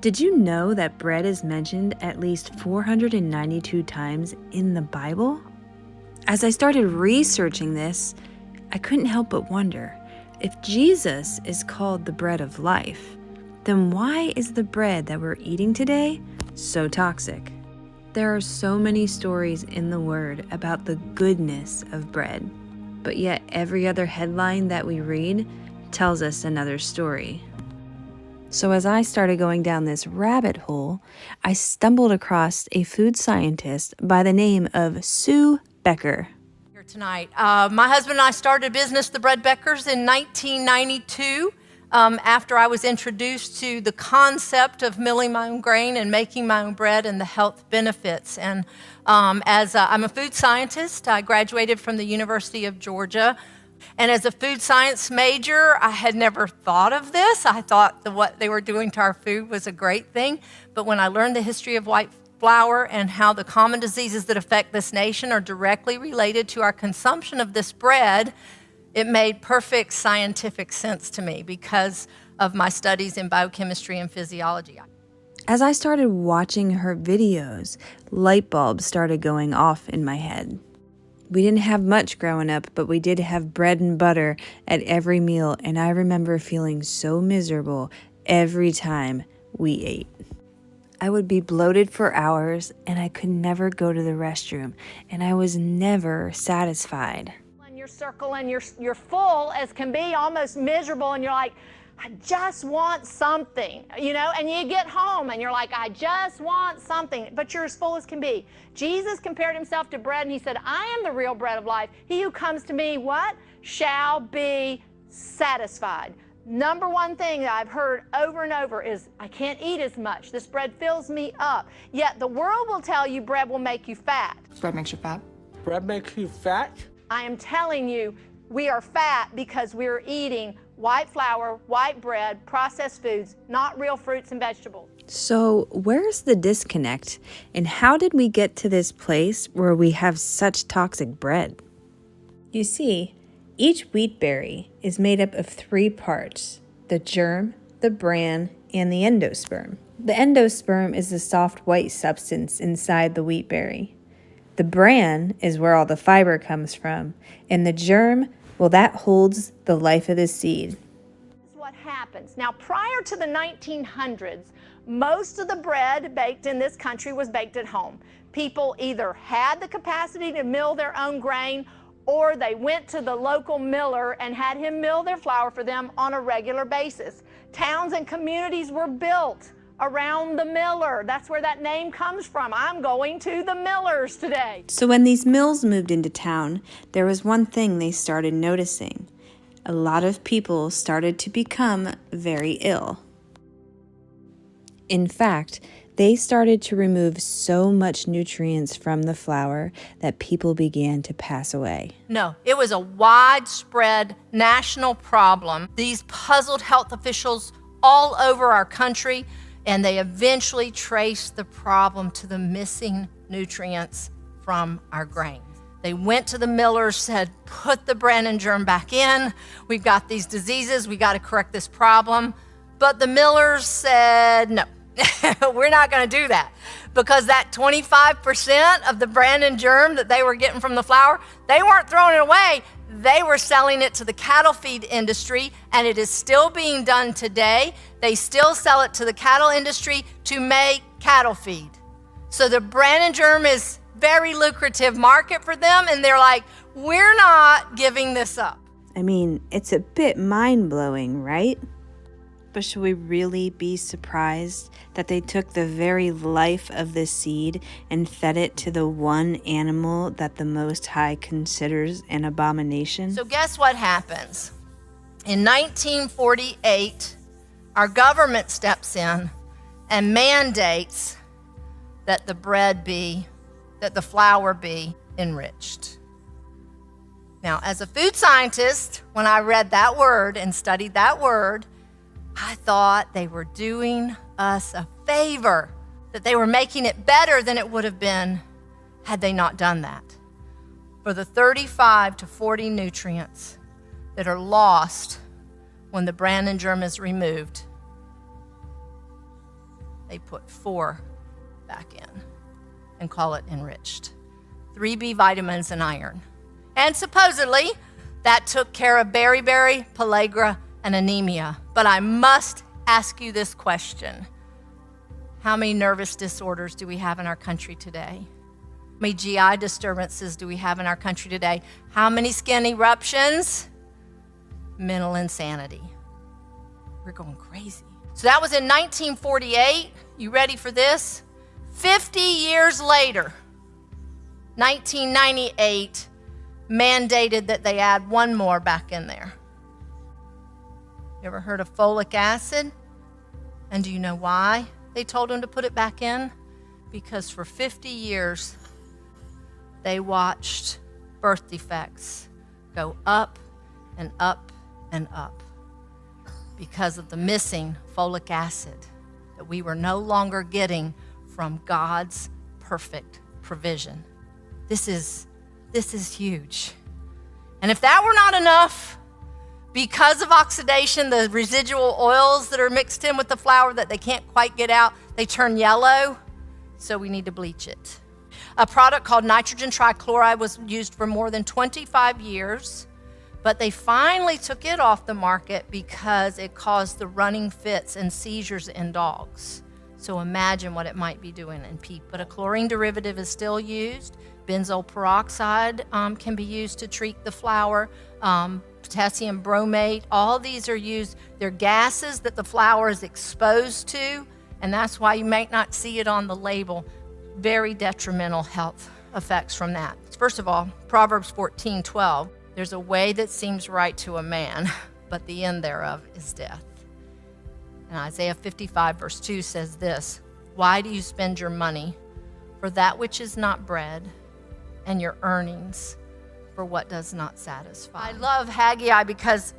Did you know that bread is mentioned at least 492 times in the Bible? As I started researching this, I couldn't help but wonder, if Jesus is called the bread of life, then why is the bread that we're eating today so toxic? There are so many stories in the Word about the goodness of bread, but yet every other headline that we read tells us another story. So as I started going down this rabbit hole, I stumbled across a food scientist by the name of Sue Becker. Here tonight. My husband and I started a business, the Bread Beckers, in 1992. After I was introduced to the concept of milling my own grain and making my own bread and the health benefits. And as I'm a food scientist, I graduated from the University of Georgia. And as a food science major, I had never thought of this. I thought that what they were doing to our food was a great thing. But when I learned the history of white flour and how the common diseases that affect this nation are directly related to our consumption of this bread, it made perfect scientific sense to me because of my studies in biochemistry and physiology. As I started watching her videos, light bulbs started going off in my head. We didn't have much growing up, but we did have bread and butter at every meal, and I remember feeling so miserable every time we ate. I would be bloated for hours, and I could never go to the restroom, and I was never satisfied. In your circle, and you're full as can be, almost miserable, and you're like, I just want something, and you get home and you're like, I just want something, but you're as full as can be. Jesus compared himself to bread, and he said, I am the real bread of life. He who comes to me, what? Shall be satisfied. Number one thing that I've heard over and over is, I can't eat as much. This bread fills me up. Yet the world will tell you bread will make you fat. Bread makes you fat. Bread makes you fat? I am telling you, we are fat because we're eating white flour, white bread, processed foods, not real fruits and vegetables. So where's the disconnect, and how did we get to this place where we have such toxic bread? You see, each wheat berry is made up of 3 parts: the germ, the bran, and the endosperm. The endosperm is the soft white substance inside the wheat berry. The bran is where all the fiber comes from, and the germ, well, that holds the life of the seed. This is what happens. Now, prior to the 1900s, most of the bread baked in this country was baked at home. People either had the capacity to mill their own grain, or they went to the local miller and had him mill their flour for them on a regular basis. Towns and communities were built around the miller. That's where that name comes from. I'm going to the millers today. So when these mills moved into town, there was one thing they started noticing. A lot of people started to become very ill. In fact, they started to remove so much nutrients from the flour that people began to pass away. No, it was a widespread national problem. These puzzled health officials all over our country, and they eventually traced the problem to the missing nutrients from our grain. They went to the millers, said, put the bran and germ back in. We've got these diseases. We got to correct this problem. But the millers said, no, we're not going to do that, because that 25% of the bran and germ that they were getting from the flour, they weren't throwing it away. They were selling it to the cattle feed industry, and it is still being done today. They still sell it to the cattle industry to make cattle feed. So the bran and germ is very lucrative market for them, and they're like, we're not giving this up. I mean, it's a bit mind-blowing, right? But should we really be surprised that they took the very life of the seed and fed it to the one animal that the Most High considers an abomination? So guess what happens? In 1948, our government steps in and mandates that the flour be enriched. Now, as a food scientist, when I read that word and studied that word, I thought they were doing us a favor, that they were making it better than it would have been had they not done that. For the 35 to 40 nutrients that are lost when the bran and germ is removed, they put 4 back in and call it enriched. 3 B vitamins and iron. And supposedly, that took care of beriberi, pellagra, and anemia. But I must ask you this question. How many nervous disorders do we have in our country today? How many GI disturbances do we have in our country today? How many skin eruptions? Mental insanity. We're going crazy. So that was in 1948. You ready for this? 50 years later, 1998, mandated that they add 1 more back in there. You ever heard of folic acid? And do you know why they told them to put it back in? Because for 50 years, they watched birth defects go up and up and up because of the missing folic acid that we were no longer getting from God's perfect provision. This is huge. And if that were not enough, because of oxidation, the residual oils that are mixed in with the flour that they can't quite get out, they turn yellow, so we need to bleach it. A product called nitrogen trichloride was used for more than 25 years, but they finally took it off the market because it caused the running fits and seizures in dogs. So imagine what it might be doing in people. But a chlorine derivative is still used. Benzoyl peroxide can be used to treat the flour. Potassium bromate, all these are used. They're gases that the flour is exposed to, and that's why you might not see it on the label. Very detrimental health effects from that. First of all, Proverbs 14:12, there's a way that seems right to a man, but the end thereof is death. And Isaiah 55 verse 2 says this, why do you spend your money for that which is not bread, and your earnings for what does not satisfy? I love Haggai because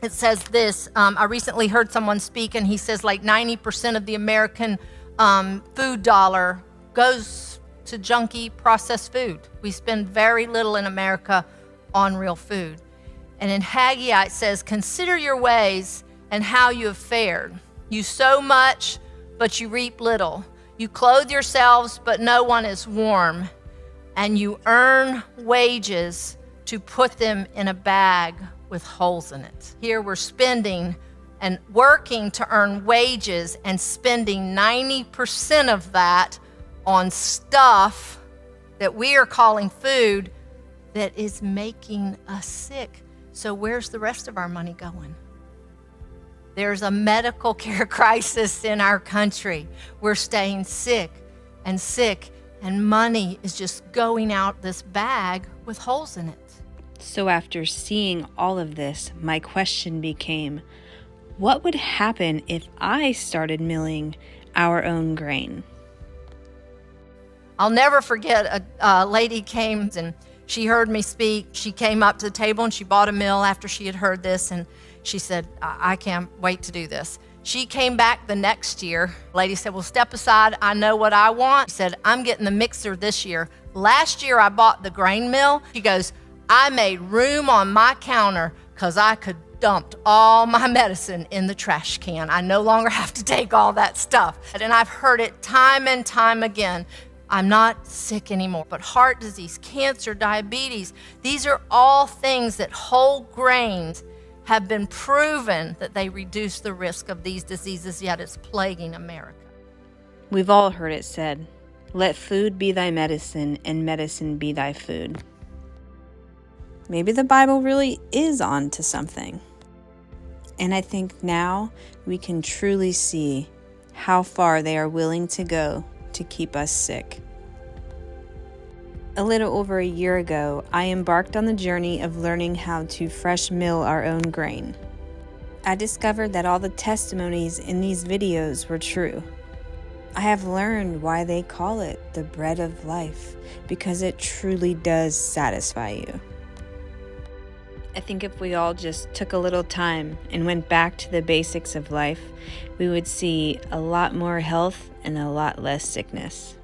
it says this. I recently heard someone speak, and he says like 90% of the American food dollar goes to junky processed food. We spend very little in America on real food. And in Haggai it says, consider your ways and how you have fared. You sow much, but you reap little. You clothe yourselves, but no one is warm. And you earn wages to put them in a bag with holes in it. Here we're spending and working to earn wages and spending 90% of that on stuff that we are calling food that is making us sick. So where's the rest of our money going? There's a medical care crisis in our country. We're staying sick, and money is just going out this bag with holes in it. So after seeing all of this, my question became, what would happen if I started milling our own grain? I'll never forget a lady came and she heard me speak. She came up to the table and she bought a mill after she had heard this, and she said, I can't wait to do this. She came back the next year. The lady said, well, step aside. I know what I want. She said, I'm getting the mixer this year. Last year I bought the grain mill. She goes, I made room on my counter because I could dumped all my medicine in the trash can. I no longer have to take all that stuff. And I've heard it time and time again. I'm not sick anymore. But heart disease, cancer, diabetes, these are all things that whole grains have been proven that they reduce the risk of these diseases, yet it's plaguing America. We've all heard it said, let food be thy medicine and medicine be thy food. Maybe the Bible really is on to something. And I think now we can truly see how far they are willing to go to keep us sick. A little over a year ago, I embarked on the journey of learning how to fresh mill our own grain. I discovered that all the testimonies in these videos were true. I have learned why they call it the bread of life, because it truly does satisfy you. I think if we all just took a little time and went back to the basics of life, we would see a lot more health and a lot less sickness.